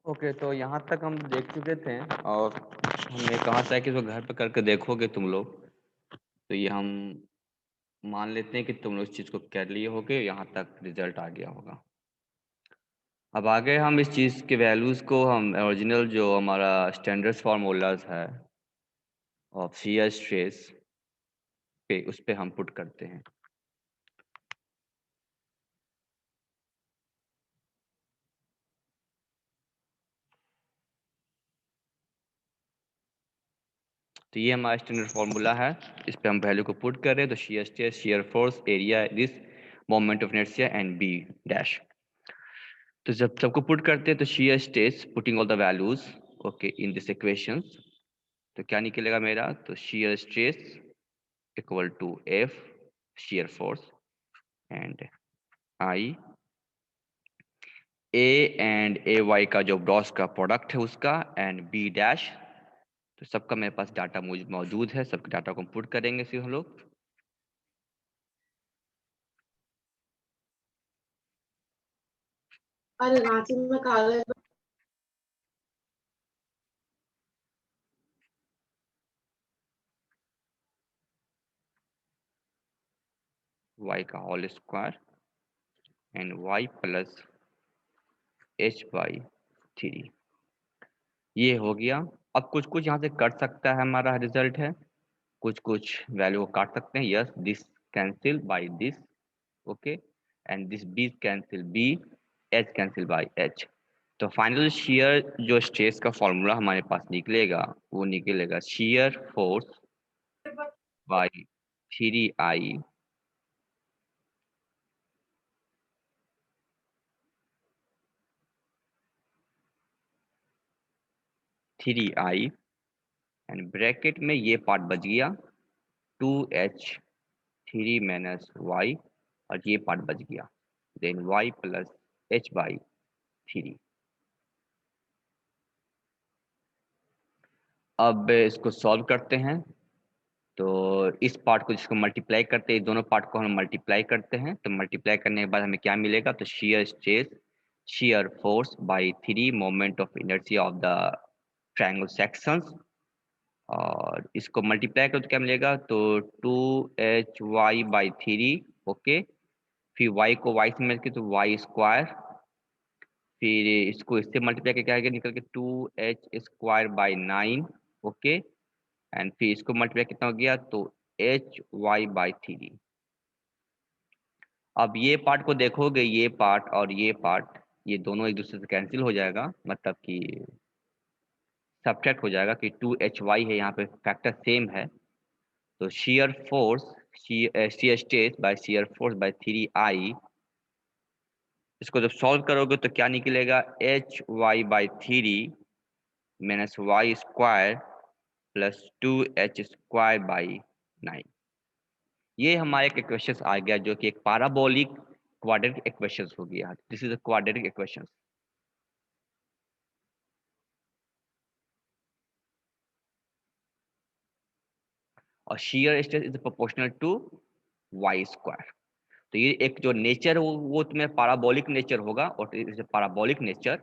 Okay, तो यहाँ तक हम देख चुके थे और हमने कहा था कि इसको घर पे करके देखोगे तुम लोग, तो ये हम मान लेते हैं कि तुम लोग इस चीज़ को कर लिए होगे, यहाँ तक रिजल्ट आ गया होगा। अब आगे हम इस चीज़ के वैल्यूज़ को हम ओरिजिनल जो हमारा स्टैंडर्ड फार्मूलाज है ऑफ शियर स्ट्रेस पे उस पे हम पुट करते हैं। तो ये हमारा स्टैंडर्ड फार्मूला है, इस पे हम वैल्यू को पुट कर रहे हैं। तो shear stress, shear force, area, this moment of inertia and B dash. तो जब सबको पुट करते हैं तो shear stress putting all the values okay in this equations, तो क्या निकलेगा मेरा, तो shear stress equal to F shear force and I A and A Y का जो ग्रॉस का प्रोडक्ट है उसका एंड बी डैश। तो सबका मेरे पास डाटा मौजूद है, सबके डाटा को पुट करेंगे फिर हम लोग। अरे रांची में कागज वाई का whole square and Y plus H by three, ये हो गया। अब कुछ कुछ यहाँ से कट सकता है, हमारा रिजल्ट है, कुछ कुछ वैल्यू को काट सकते हैं। Yes, this cancel by this okay and this B cancel B, H cancel by H. तो फाइनल शियर जो स्ट्रेस का फॉर्मूला हमारे पास निकलेगा वो निकलेगा shear force by three I three I and bracket में ये पार्ट बच गया two H three minus Y, और ये पार्ट बच गया then Y plus H by three. अब इसको सॉल्व करते हैं। तो इस पार्ट को जिसको मल्टीप्लाई करते हैं, दोनों पार्ट को हम मल्टीप्लाई करते हैं, तो मल्टीप्लाई करने के बाद हमें क्या मिलेगा, तो shear stress shear force by three moment of inertia of the triangle sections, और इसको मल्टीप्लाई करो तो क्या मिलेगा, तो two H Y by three okay, फिर y को y से मल्टीप्लाई तो वाई स्क्वायर, फिर इसको इससे मल्टीप्लाई करके आगे निकल के two H square by nine okay, and फिर इसको मल्टीप्लाई कितना हो गया, तो एच वाई बाई थ्री। अब ये पार्ट को देखोगे, ये पार्ट और ये पार्ट ये दोनों एक दूसरे से कैंसिल हो जाएगा, मतलब कि सब्ट्रैक्ट हो जाएगा कि टू एच वाई है, यहाँ पे फैक्टर सेम है। तो shear force shear stress by shear force by three I, इसको जब सॉल्व करोगे तो क्या निकलेगा, H Y by three minus y square plus two H square by nine. ये हमारे एक इक्वेशन आ गया जो कि एक पैराबोलिक क्वाड्रेटिक इक्वेशन हो गया। This is a quadratic equation. और shear stress is proportional to y square. तो ये एक जो नेचर वो तुम्हें पैराबोलिक नेचर होगा, और इज अ पैराबोलिक नेचर।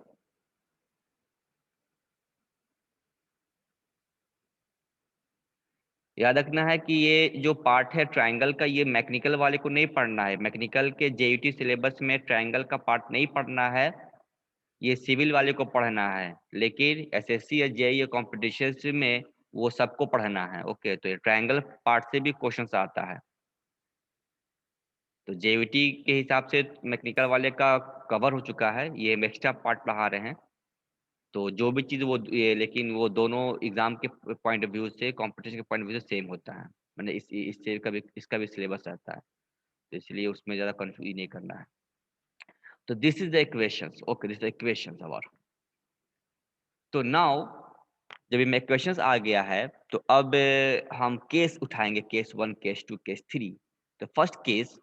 याद रखना है कि ये जो पार्ट है ट्रायंगल का, ये मैकेनिकल वाले को नहीं पढ़ना है, मैकेनिकल के जेईटी सिलेबस में ट्रायंगल का पार्ट नहीं पढ़ना है, ये सिविल वाले को पढ़ना है। लेकिन एसएससी या जेईई कॉम्पिटिशन में वो सबको पढ़ना है ओके। तो ये ट्रायंगल पार्ट से भी क्वेश्चन आता है। तो जेईटी के हिसाब से मैकेनिकल वाले का कवर हो चुका है, ये एक्स्ट्रा पार्ट पढ़ा रहे हैं। तो जो भी चीज़ वो ये, लेकिन वो दोनों एग्जाम के पॉइंट ऑफ व्यू से, कंपटीशन के पॉइंट ऑफ व्यू से सेम होता है, मैंने इससे का भी इसका भी सिलेबस रहता है, तो इसलिए उसमें ज़्यादा कंफ्यूज नहीं करना है। तो this is the equations okay, this is the equations our. तो नाउ जब ये इक्वेशंस आ गया है, तो अब हम केस उठाएंगे, case one, case two, case three. तो first case,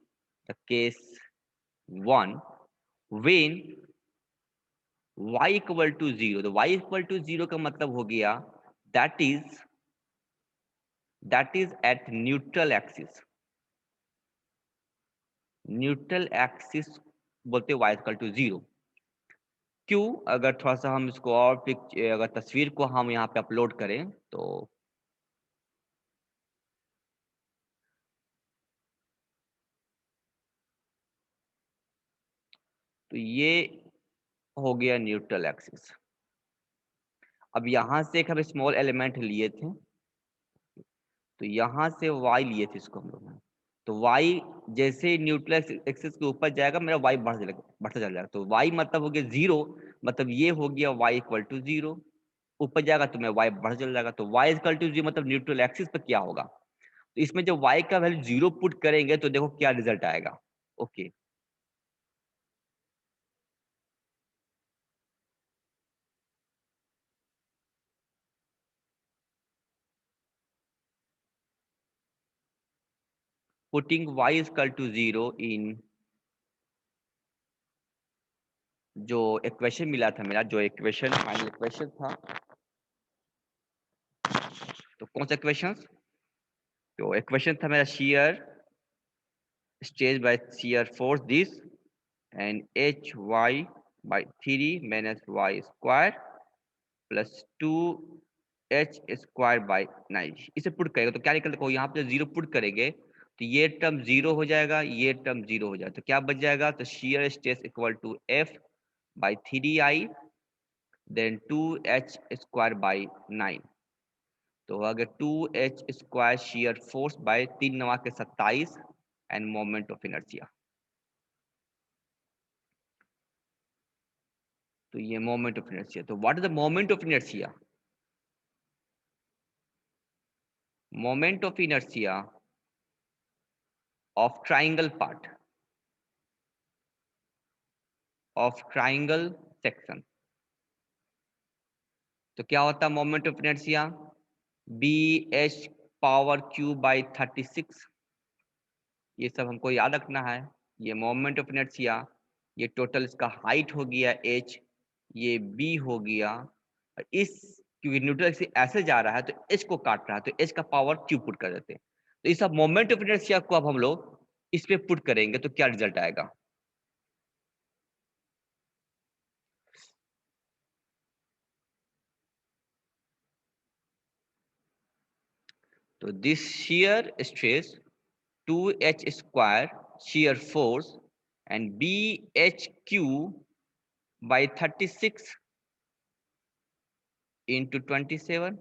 the case one, when y equal to zero. तो y इक्वल टू जीरो का मतलब हो गया that is at neutral axis. Neutral axis बोलते y इक्वल टू जीरो। क्यों, अगर थोड़ा सा हम इसको और अगर तस्वीर को हम यहाँ पे अपलोड करें तो ये हो गया न्यूट्रल एक्सिस। अब यहाँ से एक हम स्मॉल एलिमेंट लिए थे, तो यहाँ से y लिए थे इसको हम लोग, तो y जैसे न्यूट्रल एक्सिस के ऊपर जाएगा मेरा y बढ़ता चल जाएगा। तो y मतलब हो गया 0, मतलब ये हो गया y इक्वल टू 0। ऊपर जाएगा तो मेरा y बढ़ चल जाएगा, तो y इक्वल टू 0 मतलब न्यूट्रल एक्सिस पर क्या होगा। तो इसमें जब y का वैल्यू 0 पुट करेंगे तो देखो क्या रिजल्ट आएगा। Okay, putting y equal to 0 in जो इक्वेशन मिला था मेरा, जो इक्वेशन फाइनल इक्वेशन था, तो कौन सा इक्वेशन, तो इक्वेशन था मेरा shear stress by shear force this and hy by 3 minus y square plus 2h square by 9। इसे पुट करेगा तो क्या निकल, देखो यहाँ पे 0 पुट करेंगे तो ये टर्म 0 हो जाएगा, ये टर्म 0 हो जाएगा, तो क्या बच जाएगा, तो shear stress equal to f by 3i then 2h square by 9। तो अगर 2h square shear force by 3 9 के 27 एंड मोमेंट ऑफ इनर्शिया। तो ये मोमेंट ऑफ इनर्शिया, तो what is the moment of inertia, moment of inertia of triangle part of triangle section. तो क्या होता है moment of inertia, B H power cube by 36। ये सब हमको याद रखना है। ये मोमेंट ऑफ इनर्शिया, ये टोटल इसका हाइट हो गया h, ये b हो गया, और इस क्योंकि न्यूट्रल से ऐसे जा रहा है तो h को काट रहा है तो h का पावर q पुट कर देते हैं। तो इस सब मोमेंट ऑफ इनर्शिया को अब हम लोग इस पे पुट करेंगे तो क्या रिजल्ट आएगा। तो this shear stress 2h square shear force and bhq by 36 into 27।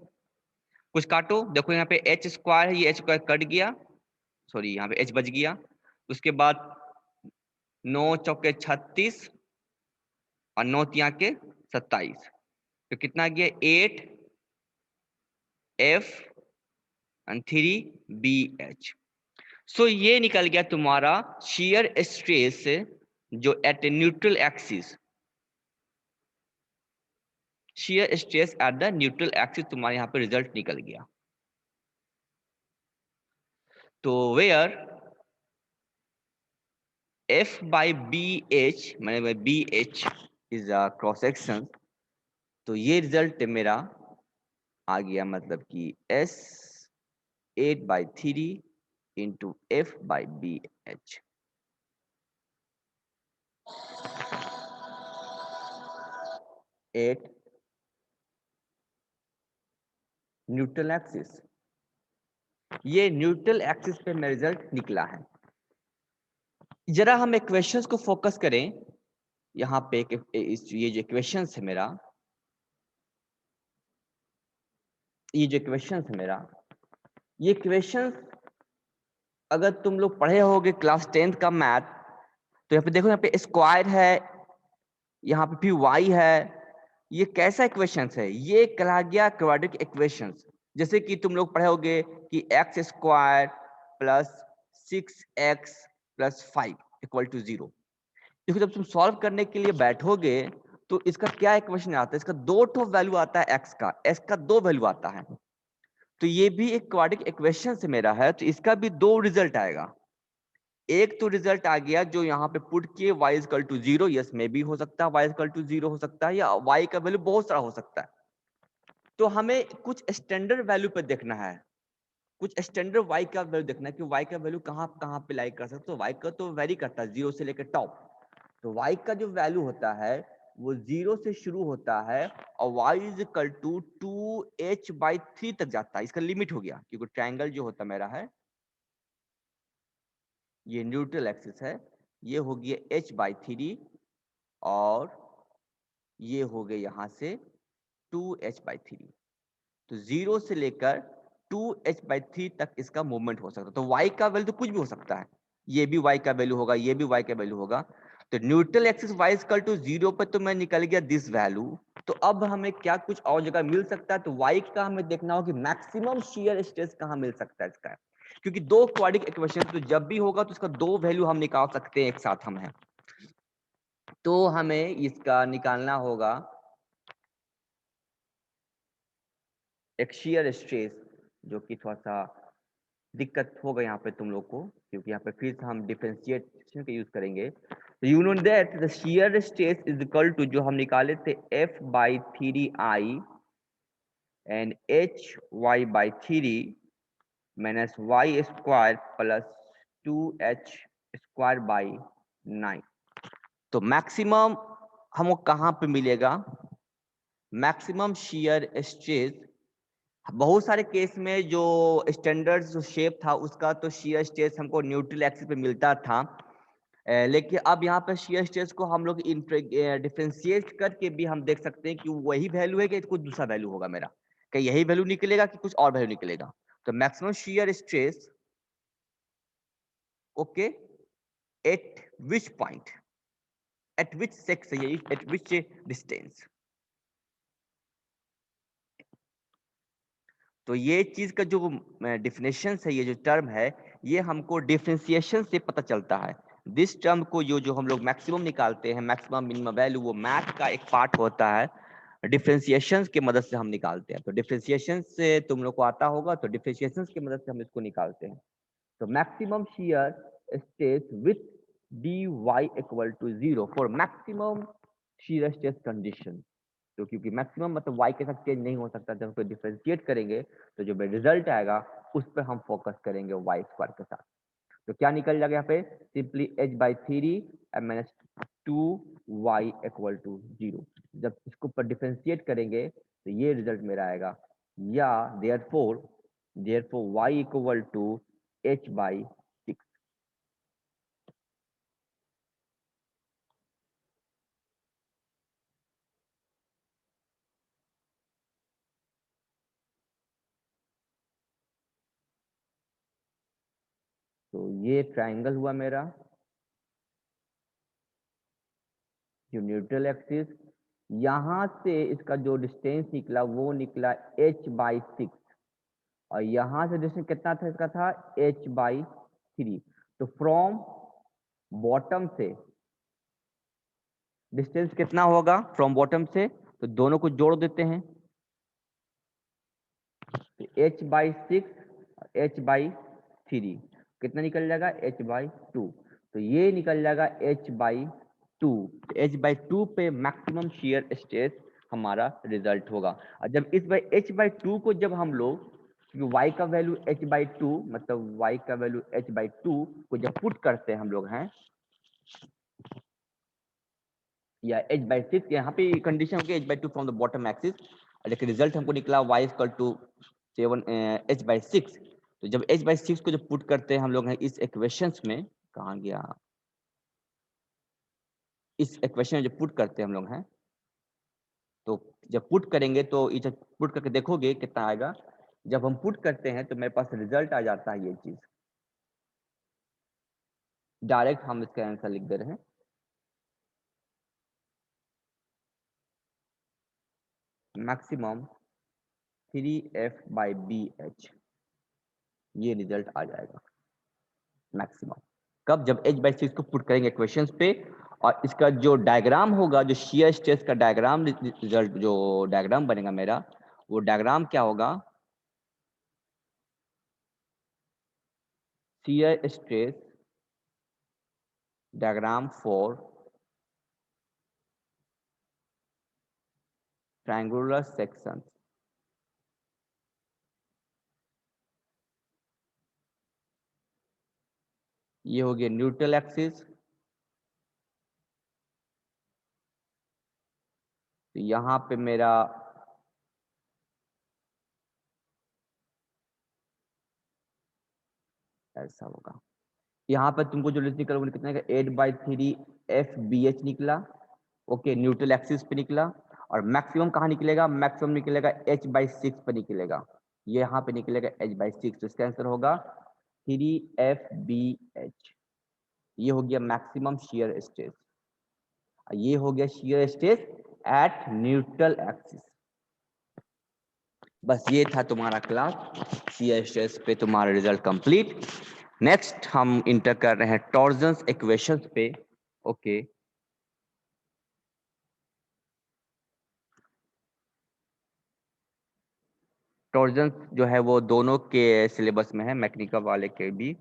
कुछ काटो, देखो यहाँ पे एच स्क्वायर है, ये एच स्क्वायर कट गया, सॉरी यहाँ पे एच बच गया। उसके बाद 9 चौके 36 और 9 तिया के 27, तो कितना गया 8 F and 3 B H. So ये निकल गया तुम्हारा shear स्ट्रेस जो at neutral axis, shear stress at the neutral axis तुम्हारे यहाँ पे रिजल्ट निकल गया। तो वेयर F by BH मैंने BH is a cross section, तो ये रिजल्ट मेरा आ गया, मतलब कि S 8/3 into F by BH। At neutral axis, ये न्यूट्रल एक्सिस पे मेरा रिजल्ट निकला है। जरा हम इक्वेशंस को फोकस करें, यहाँ पे ये जो इक्वेशंस है मेरा, ये जो इक्वेशंस है मेरा, ये इक्वेशंस अगर तुम लोग पढ़े होगे क्लास 10th का मैथ, तो यहाँ पे देखो, यहाँ पे स्क्वायर है, यहाँ पे भी y है, ये कैसा इक्वेशंस है, ये कहा गया क्वाड्रेटिक इक्वेशंस। जैसे कि तुम लोग पढ़े होगे कि x square plus 6x plus 5 equal to 0। देखो जब तुम सॉल्व करने के लिए बैठोगे तो इसका क्या इक्वेशन आता है, इसका दो ठो वैल्यू आता है x का, s का दो वैल्यू आता है। तो ये भी एक क्वाड्रेटिक इक्वेशन से मेरा है, तो इसका भी दो रिजल्ट आएगा। एक तो रिजल्ट आ गया जो यहाँ पे पुट किए y इक्वल टू 0, यस में भी हो सकता है y इक्वल टू 0 हो सकता है, या y का वैल्यू बहुत सारा हो सकता है। तो हमें कुछ स्टैंडर्ड वैल्यू पे देखना है, कुछ स्टैंडर्ड y का वैल्यू देखना है कि y का वैल्यू कहाँ कहाँ पे लाई कर सकते हो। y का तो वेरी करता है 0 से लेकर टॉप, तो y का जो वैल्यू होता है वो 0 से शुरू होता है और y is equal to 2h/3 तक जाता है। इसका लिमिट हो गया, क्योंकि ट्रायंगल जो होता मेरा है, ये न्यूट्रल एक्सिस है, ये हो गया h/3 और ये हो गया यहाँ से 2h/3। तो 0 से लेकर 2h/3 तक इसका मूवमेंट हो सकता है। तो y का वैल्यू तो कुछ भी हो सकता है, ये भी y का वैल्यू होगा, ये भी y का वैल्यू होगा। तो neutral axis y equal to 0 पे तो मैं निकल गया दिस वैल्यू। तो अब हमें क्या कुछ और जगह मिल सकता है, तो y का हमें देखना होगा कि मैक्सिमम शियर स्ट्रेस कहाँ मिल सकता है इसका, क्योंकि दो क्वाड्रेटिक इक्वेशन तो जब भी होगा तो इसका दो वैल्यू हम निकाल सकते हैं एक साथ हम हैं। तो हमें इसका निकालना होगा एक शियर स्ट्रेस, जो कि थोड़ा सा दिक्कत होगा यहाँ पे तुम लोग को, क्योंकि यहाँ पे फिर से हम डिफरेंशिएशन का यूज करेंगे। तो you know that the shear stress is equal to, जो हम निकाले थे, F/3I and HY/3 minus y square plus 2h² 9। तो मैक्सिमम हमको कहाँ पे मिलेगा? मैक्सिमम शियर स्ट्रेस बहुत सारे केस में जो स्टैंडर्ड जो शेप था उसका तो शियर स्ट्रेस हमको न्यूट्रल एक्सिस पे मिलता था, लेकिन अब यहाँ पे शियर स्ट्रेस को हम लोग डिफरेंशिएट करके भी हम देख सकते हैं कि वही वैल्यू है कि कुछ दूसरा वैल्यू होगा मेरा, कि यही वैल्यू निकलेगा कि कुछ और वैल्यू निकलेगा। तो maximum shear stress okay eight which point, eight which section, eight which distance. तो ये चीज का जो डिफिनेशन है, ये जो टर्म है, ये हमको डिफरेंशिएशन से पता चलता है। दिस टर्म को जो हम लोग मैक्सिमम निकालते हैं, मैक्सिमम मिनिमम वैल्यू, वो मैथ का एक पार्ट होता है, डिफरेंशिएशन की मदद से हम निकालते हैं। तो डिफरेंशिएशन से तुम लोग को आता होगा, तो डिफरेंशिएशन की मदद से हम इसको निकालते हैं। तो maximum shear stress with dy equal to 0 for maximum shear stress condition. तो क्योंकि मैक्सिमम मतलब y के साथ चेंज नहीं हो सकता, जब हम डिफरेंशिएट करेंगे तो जो रिजल्ट आएगा उस पर हम फोकस करेंगे y स्क्वायर के साथ। तो क्या निकल जाएगा यहाँ पे? Simply h/3 minus 2y equal to 0। जब इसको पर डिफरेंशिएट करेंगे तो ये रिजल्ट मेरा आएगा, या therefore y equal to h/6। तो ये ट्राइंगल हुआ मेरा, जो न्यूट्रल एक्सिस, यहां से इसका जो डिस्टेंस निकला वो निकला h/6, और यहां से डिस्टेंस कितना था इसका? था h/3। तो फ्रॉम बॉटम से डिस्टेंस कितना होगा फ्रॉम बॉटम से? तो दोनों को जोड़ देते हैं, तो h/6 h/3 कितना निकल जाएगा? h/2। तो ये निकल जाएगा h/2। h/2 पे मैक्सिमम शियर स्ट्रेस हमारा रिजल्ट होगा। और जब इस h/2 को जब हम लोग, क्योंकि y का वैल्यू h/2, मतलब y का वैल्यू h/2 को जब पुट करते हैं हम लोग हैं, या h/6, यहाँ पे कंडीशन होगी h/2 from the bottom axis, लेकिन रिजल्ट हमको निकला y इक्वल टू 7 h/6। तो जब h/6 को जब पुट करते हैं हम लोग हैं इस इक्वेशंस में, कहाँ गया, इस इक्वेशन में जब पुट करते हैं हम लोग हैं, तो जब पुट करेंगे तो इसे पुट करके देखोगे कितना आएगा। जब हम पुट करते हैं तो मेरे पास रिजल्ट आ जाता है ये चीज, डायरेक्ट हम इसका आंसर लिख दे रहे हैं, मैक्सिमम 3f/bh, ये रिजल्ट आ जाएगा मैक्सिमम। कब? जब h/6 को पुट करेंगे इक्वेशंस पे, और इसका जो डायग्राम होगा, जो शियर स्ट्रेस का डायग्राम, रिजल्ट जो डायग्राम बनेगा मेरा, वो डायग्राम क्या होगा? Shear stress diagram for triangular section. ये हो गया न्यूट्रल एक्सिस, तो यहाँ पे मेरा ऐसा होगा, यहाँ पर तुमको जो निकला वो कितना 8/3 FBH निकला। ओके, न्यूट्रल एक्सिस पे निकला। और मैक्सिमम कहाँ निकलेगा? मैक्सिमम निकलेगा H/6 पे निकलेगा, ये यहाँ पे निकलेगा H/6। तो इसका आंसर होगा 3FBH। ये हो गया मैक्सिमम शियर स्ट्रेस, ये हो गया shear stress eight neutral axis. बस ये था तुम्हारा क्लास शियर स्ट्रेस पे, तुम्हारा रिजल्ट कंप्लीट। नेक्स्ट हम इंटर कर रहे हैं टॉर्जन्स इक्वेशंस पे। ओके, टॉर्जन्स जो है वो दोनों के सिलेबस में है, मैकेनिकल वाले के भी।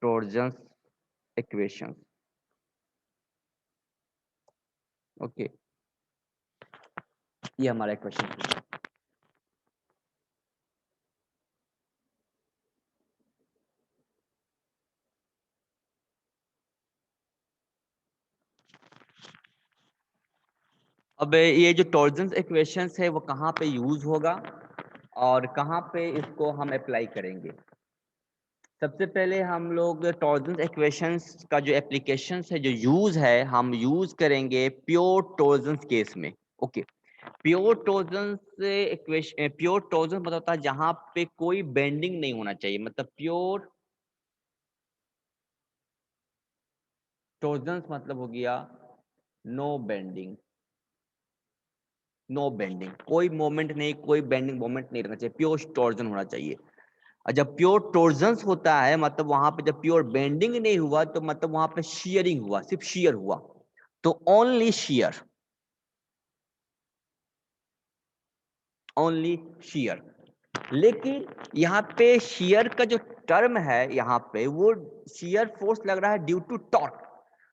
टॉर्जन्स इक्वेशंस, ओके, ये हमारा इक्वेशन है। अब ये जो टॉर्जन्स इक्वेशंस है वो कहाँ पे यूज होगा और कहाँ पे इसको हम अप्लाई करेंगे? सबसे पहले हम लोग टॉर्जन्स इक्वेशंस का जो एप्लीकेशंस है, जो यूज है, हम यूज करेंगे प्योर टॉर्जन्स केस में। ओके, प्योर टॉर्जन्स इक्वेशन, प्योर टॉर्जन्स मतलब होता है जहां पे कोई बेंडिंग नहीं होना चाहिए, मतलब प्योर टॉर्जन्स मतलब हो गया नो बेंडिंग, नो बेंडिंग, कोई मोमेंट नहीं, कोई बेंडिंग मोमेंट नहीं रहना चाहिए, प्योर टॉर्जन होना चाहिए। और जब प्योर टॉर्जन्स होता है मतलब वहां पे जब प्योर बेंडिंग नहीं हुआ तो मतलब वहां पे शियरिंग हुआ, सिर्फ शियर हुआ, तो ओनली शियर, ओनली शियर। लेकिन यहाँ पे शियर का जो टर्म है यहाँ पे वो शियर फोर्स लग रहा है ड्यू टू टॉर्क,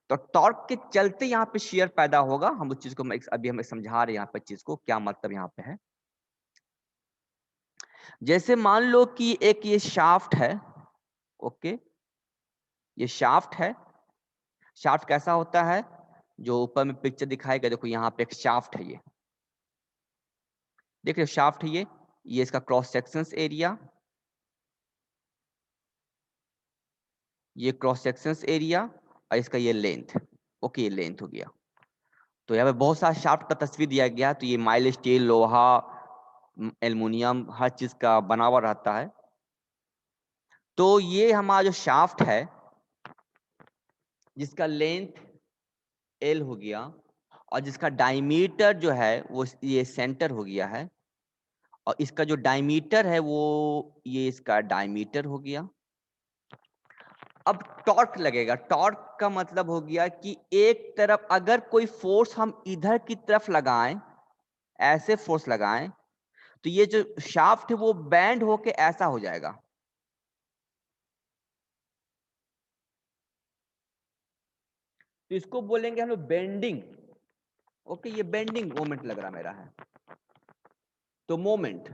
तो टॉर्क के चलते यहाँ पे शियर पैदा होगा। हम उस चीज को अभी हम समझा रहे हैं यहाँ पे चीज को, क्या मतलब यहाँ पे है। जैसे मान लो कि एक ये शाफ्ट है, ओके, ये शाफ्ट है। शाफ्ट कैसा होता है? जो ऊपर में पिक्चर दिखाई गया, देखो यहाँ पे एक शाफ्ट है, ये देख रहे हो शाफ्ट है, ये इसका क्रॉस सेक्शंस एरिया, ये क्रॉस सेक्शंस एरिया और इसका ये लेंथ। ओके, ये लेंथ हो गया। तो यहाँ पे बहुत सारा शाफ्ट का तस्वीर दिया गया, तो ये माइल स्टील, लोहा, एल्युमिनियम, हर चीज का बना हुआ रहता है। तो ये हमारा जो शाफ्ट है जिसका लेंथ L हो गया और जिसका डायमीटर जो है वो ये सेंटर हो गया है, और इसका जो डायमीटर है वो ये इसका डायमीटर हो गया। अब टॉर्क लगेगा, टॉर्क का मतलब हो गया कि एक तरफ अगर कोई फोर्स हम इधर की तरफ लगाएं, ऐसे फोर्स लगाएं, तो ये जो शाफ्ट है वो बैंड होके ऐसा हो जाएगा। तो इसको बोलेंगे हम लोग बेंडिंग। ओके, ये बेंडिंग मोमेंट लग रहा मेरा है, तो मोमेंट।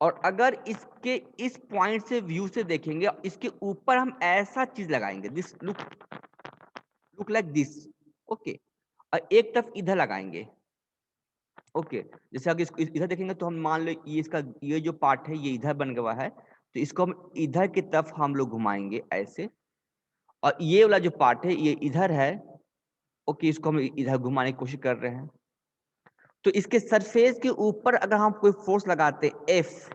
और अगर इसके इस पॉइंट से व्यू से देखेंगे, इसके ऊपर हम ऐसा चीज लगाएंगे, this look like this. Okay, और एक तरफ इधर लगाएंगे। ओके, जैसे अगर इसको इधर देखेंगे तो हम मान लो ये इसका ये जो पार्ट है ये इधर बन गया है, तो इसको हम इधर की तरफ हम लोग घुमाएंगे ऐसे, और ये वाला जो पार्ट है ये इधर है। ओके, इसको हम इधर घुमाने की कोशिश कर रहे हैं। तो इसके सरफेस के ऊपर अगर हम कोई फोर्स लगाते एफ,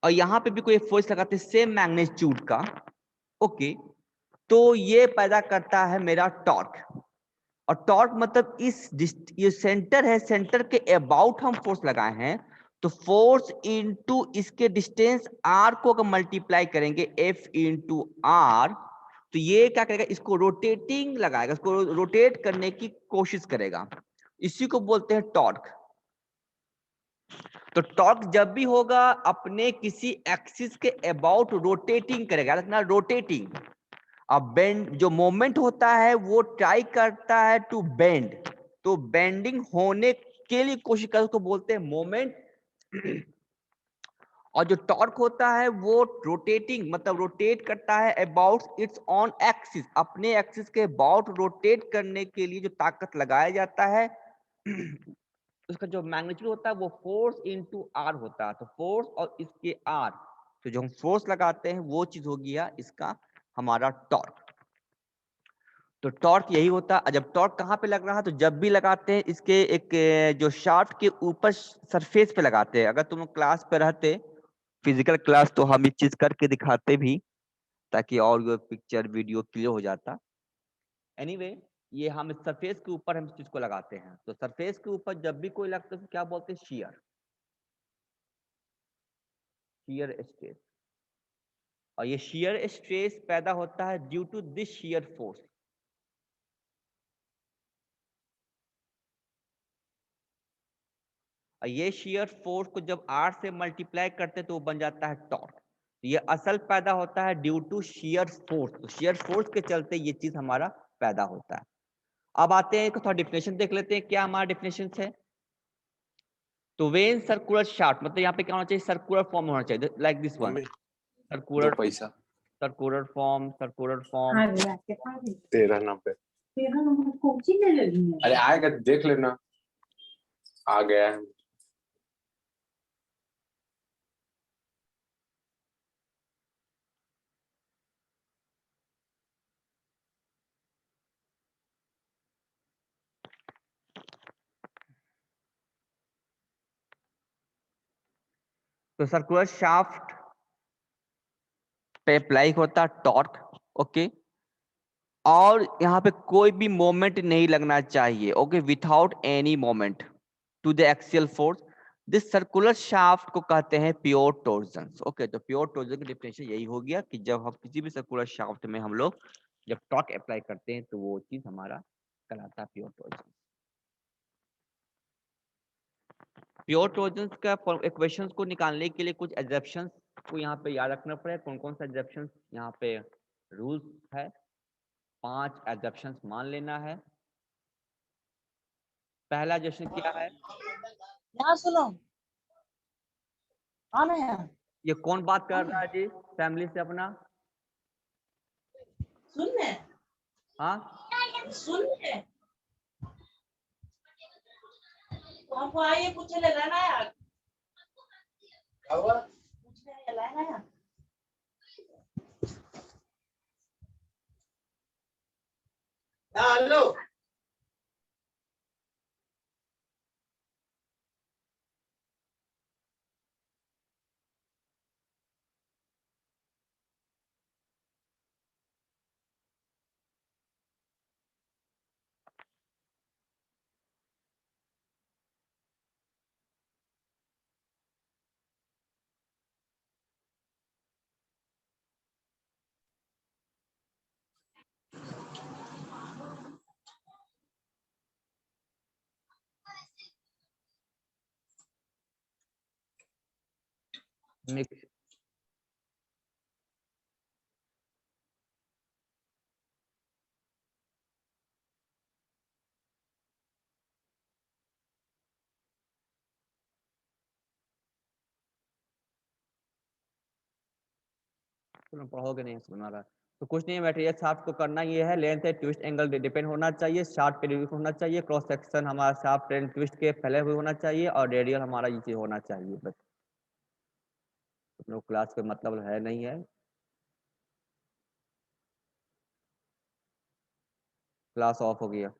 और यहाँ पे भी कोई फोर्स लगाते सेम मैग्नीट्यूड का, ओके, तो ये पैदा करता है मेरा टॉर्क। और टॉर्क मतलब ये सेंटर है, सेंटर के अबाउट हम फोर्स लगाए हैं, तो फोर्स इनटू इसके डिस्टेंस आर को अगर मल्टीप्लाई करेंगे एफ इनटू आर, तो ये क्या करेगा, इसको रोटेटिंग लगाएगा, इसको रोटेट करने की कोशिश करेगा। इसी को बोलते हैं टॉर्क। तो टॉर्क जब भी होगा अपने किसी एक्सिस के अबाउट रोटेटिंग करेगा, रखना रोटेटिंग। अब बेंड जो मोमेंट होता है वो ट्राई करता है टू बेंड, तो बेंडिंग होने के लिए कोशिश कर, उसको बोलते हैं मोमेंट। और जो टॉर्क होता है वो रोटेटिंग मतलब रोटेट करता है अबाउट इट्स ऑन एक्सिस, अपने एक्सिस के अबाउट रोटेट करने के लिए जो ताकत लगाया जाता है उसका जो मैग्नीट्यूड होता है वो फोर्स इनटू आर होता है। तो फोर्स और इसके आर, तो जो हम फोर्स लगाते हैं वो चीज हो गया इसका हमारा टॉर्क। तो टॉर्क यही होता है। जब टॉर्क कहाँ पे लग रहा है, तो जब भी लगाते हैं इसके एक जो शाफ्ट के ऊपर सरफेस पे लगाते हैं। अगर तुम क्लास पे रहते फिजिकल क्लास तो हम इस चीज करके दिखाते भी, ताकि और पिक्चर वीडियो क्लियर हो जाता। एनीवे ये हम सरफेस के ऊपर हम इस चीज को लगाते हैं। तो सरफेस के ऊपर जब भी कोई लगता है तो क्या बोलते हैं, शियर, शियर स्ट्रेस। और ये शियर स्ट्रेस पैदा होता है due to this shear force. और ये शियर फोर्स को जब आर से मल्टीप्लाई करते हैं तो वो बन जाता है टॉर्क। ये असल पैदा होता है ड्यू टू शियर फोर्स। तो शियर फोर्स के चलते ये चीज हमारा पैदा होता है। अब आते हैं थोड़ा डिफिनेशन देख लेते हैं क्या हमारा डिफिनेशन है। तो वेन सर्कुलर शाफ्ट मतलब यहाँ पे क्या होना चाहिए, सर्कुलर फॉर्म होना चाहिए, लाइक दिस वन, सर्कुलर पैसा सर्कुलर फॉर्म, सर्कुलर फॉर्म। 1390 अरे आएगा देख लेना, आ गया है। तो सर्कुलर शाफ्ट पे अप्लाई होता है टॉर्क, ओके। और यहाँ पे कोई भी मोमेंट नहीं लगना चाहिए, okay, without any moment to the axial force. This circular shaft को कहते हैं प्योर टॉर्जन, ओके। तो प्योर टॉर्जन की डेफिनेशन यही हो गया कि जब हम किसी भी सर्कुलर शाफ्ट में हम लोग जब टॉर्क अप्लाई करते हैं तो वो चीज हमारा कहलाता है प्योर टॉर्जन। प्योर टॉर्जन का इक्वेशंस को निकालने के लिए कुछ एग्जेप्शंस को यहाँ पे याद रखना पड़ेगा। कौन कौन सा एग्जेप्शंस यहाँ पे रूल्स है, 5 एग्जेप्शंस मान लेना है। पहला एग्जेप्शन क्या है, यहाँ सुनो, हाँ ना यार, ये कौन बात कर रहा है जी फैमिली से अपना, सुन ले, हाँ सुन ले, तो हमको आइए पूछे ले लेना यार, पूछने ले लेना यार। Hello, mix. पढ़ोगे नहीं सुना रहा तो कुछ नहीं, मटेरियल शाफ्ट को करना ये है, लेंथ है, ट्विस्ट एंगल डिपेंड होना चाहिए, शार्ट पे होना चाहिए, क्रॉस सेक्शन हमारा शाफ्ट एंड ट्विस्ट के फैले हुए होना चाहिए, और रेडियल हमारा ये होना चाहिए। बस लोग क्लास पे मतलब है नहीं है, क्लास ऑफ हो गया।